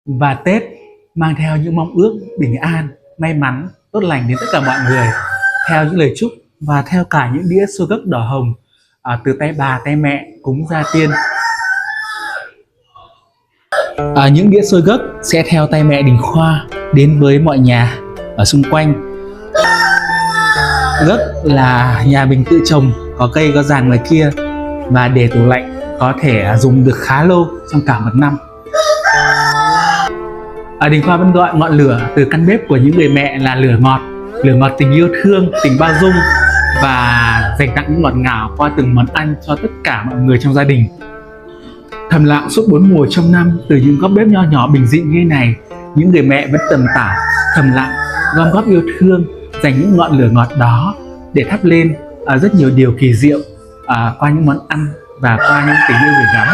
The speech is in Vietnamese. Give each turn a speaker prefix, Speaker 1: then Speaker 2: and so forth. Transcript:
Speaker 1: Và Tết mang theo những mong ước bình an, may mắn, tốt lành đến tất cả mọi người, theo những lời chúc và theo cả những đĩa xôi gấc đỏ hồng từ tay bà tay mẹ cúng gia tiên. Những đĩa xôi gấc sẽ theo tay mẹ Đình Khoa đến với mọi nhà ở xung quanh. Gấc là nhà mình tự trồng, có cây có giàn ngoài kia và để tủ lạnh có thể dùng được khá lâu trong cả một năm. Đình Khoa vẫn gọi ngọn lửa từ căn bếp của những người mẹ là lửa ngọt tình yêu thương, tình bao dung và dành tặng những ngọt ngào qua từng món ăn cho tất cả mọi người trong gia đình. Thầm lặng suốt 4 mùa trong năm, từ những góc bếp nho nhỏ bình dị như này, những người mẹ vẫn tầm tảo, thầm lặng, gom góp yêu thương, dành những ngọn lửa ngọt đó để thắp lên rất nhiều điều kỳ diệu qua những món ăn và qua những tình yêu gửi gắm.